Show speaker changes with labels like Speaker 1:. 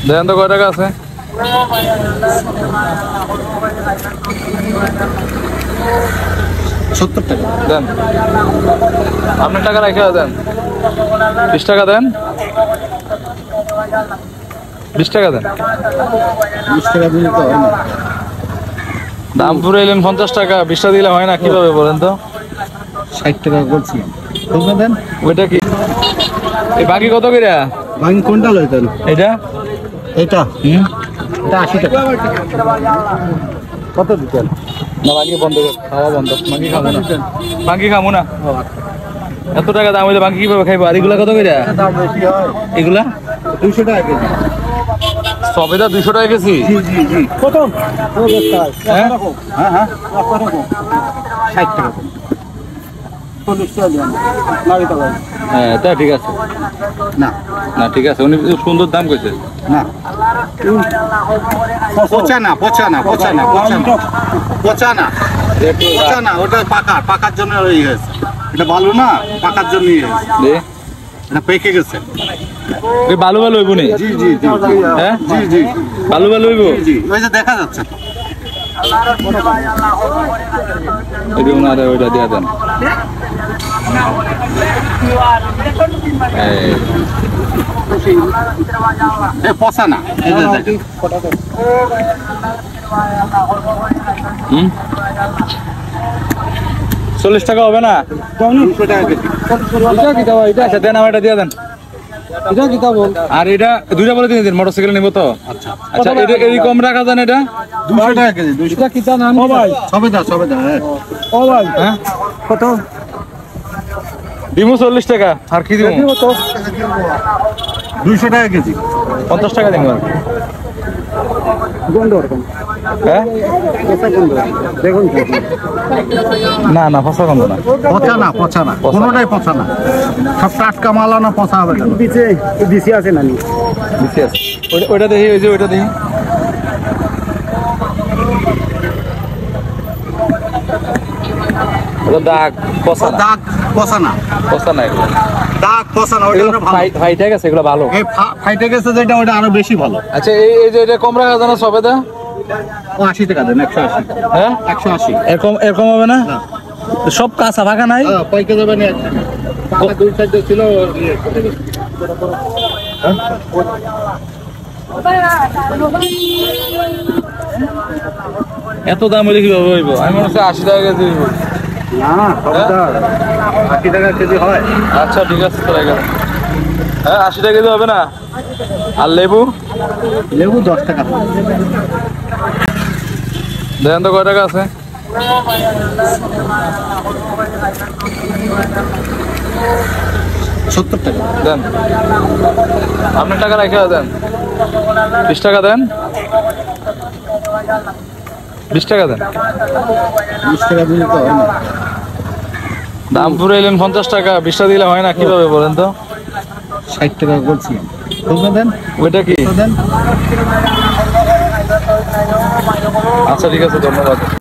Speaker 1: দেন তো কয় টাকা আছে?
Speaker 2: 70 টাকা
Speaker 1: দেন। আপনার টাকা রেখে দেন। 20 টাকা দেন। 20 টাকা দেন।
Speaker 2: 20 টাকা দিলে তো হয় না।
Speaker 1: দাম পুরাইলেন 50 টাকা, 20 টাকা দিলে হয় না কিভাবে বলেন তো?
Speaker 2: 60 টাকা বলছিলাম। কত দেন?
Speaker 1: ওইটা কি? এই বাকি কত করে?
Speaker 2: ভাঙি কোনটা লইতেন?
Speaker 1: এটা
Speaker 2: এটা এটা 80 টাকা। কত দিতেন?
Speaker 1: না বাকি বন্ধ কর, খাওয়া বন্ধ, বাকি খাবো না, বাকি খাবো না। এত টাকা দাম হইলে বাকি কিভাবে খাইবো? আর এগুলা কত করে?
Speaker 2: দাম বেশি হয়।
Speaker 1: এগুলা
Speaker 2: 200 টাকা কেজি।
Speaker 1: সবেদা 200 টাকা কেজি।
Speaker 2: জি জি জি। কত?
Speaker 1: হ্যাঁ
Speaker 2: হ্যাঁ হ্যাঁ 60 টাকা। 40 টাকা দেন। নাবিতা ভাই।
Speaker 1: হ্যাঁ তা ঠিক আছে।
Speaker 2: না
Speaker 1: না ঠিক আছে, উনি সুন্দর দাম কইছে।
Speaker 2: না পচা না পচা না পচা না পচা না পচা না পচা না, ওটা পাকার জন্য হয়ে গেছে। এটা ভালো না, পাকার জন্য
Speaker 1: দে
Speaker 2: এটা পেকে গেছে।
Speaker 1: এই বালু বালু হইব নি?
Speaker 2: জি জি জি।
Speaker 1: হ্যাঁ
Speaker 2: জি জি
Speaker 1: বালু বালু হইব।
Speaker 2: জি, ওই যে দেখা যাচ্ছে তো।
Speaker 1: এটা ওনারে ওইটা দিয়া দেন।
Speaker 2: এ পচা না, এই যে দেখেন।
Speaker 1: হুম 40 টাকা হবে না?
Speaker 2: 200 টাকা কেজি।
Speaker 1: এটা কি দাও? এটা আচ্ছা দেন, আমার এটা দিয়ে দেন।
Speaker 2: এটা কি দাম?
Speaker 1: আর এটা দুইটা বলে দিন, মোটরসাইকেল নিব তো।
Speaker 2: আচ্ছা
Speaker 1: আচ্ছা এটা এই কম রাখা যান এটা?
Speaker 2: 200 টাকা কেজি। 200
Speaker 1: এটা কি দাম?
Speaker 2: ও ভাই সবেদা হ্যাঁ।
Speaker 1: ও ভাই হ্যাঁ
Speaker 2: কত?
Speaker 1: দিমু 40 টাকা। আর কি দিমু?
Speaker 2: 200 টাকা কেজি।
Speaker 1: 50 টাকা দিমু। আর
Speaker 2: গন্ধ রকম।
Speaker 1: হ্যাঁ
Speaker 2: পচা গন্ধ। দেখুন
Speaker 1: না না ফসা গন্ধ না।
Speaker 2: পচা না কোনোটাই পচা না, সব টাটকা মাল না, পচা হবে কেন? দিছি আছে নানি
Speaker 1: দিছি আছে। ওইটা দেখি, ওই যে ওইটা দেখি। ওটা দাগ পচা না।
Speaker 2: দাগ পচা না,
Speaker 1: পচা না এগুলো।
Speaker 2: দাগ পচা না, ওটা
Speaker 1: এগুলো
Speaker 2: ভালো।
Speaker 1: ফাইটে গেছে, এগুলো ভালো।
Speaker 2: এই ফাইটে গেছে যেটা, ওটা আরো বেশি ভালো।
Speaker 1: আচ্ছা এই যে এটা কম রাখা যায় না সবেদা?
Speaker 2: ও 80 টাকা দেন। 180।
Speaker 1: হ্যাঁ
Speaker 2: 180।
Speaker 1: এরকম হবে না?
Speaker 2: না।
Speaker 1: তো সব কাঁচা ফাঁকা নাই?
Speaker 2: কয়কে যাবে না? পাকা দুই সাইডে ছিল।
Speaker 1: এত দাম হইলে কিভাবে হইব? আমি মনে হচ্ছে 80 টাকা কেজি হইব।
Speaker 2: না 80 টাকা কেজি হয়।
Speaker 1: আচ্ছা ঠিক আছে চলে গেল। হ্যাঁ 80 টাকা কেজি হবে না? আর লেবু?
Speaker 2: লেবু 10 টাকা।
Speaker 1: দেন তো কয় টাকা আছে?
Speaker 2: 70 টাকা।
Speaker 1: দেন। আপনার টাকা রেখে দেন। 20 টাকা দেন। 20 টাকা দেন।
Speaker 2: 20 টাকা দিলে তো হয় না।
Speaker 1: দাম পুরাইলেন 50 টাকা, 20 টাকা দিলে হয় না কিভাবে বলেন তো?
Speaker 2: 60 টাকা বলছিলাম। কত দেন?
Speaker 1: ওইটা কি?
Speaker 2: দেন।
Speaker 1: আচ্ছা ঠিক আছে, ধন্যবাদ।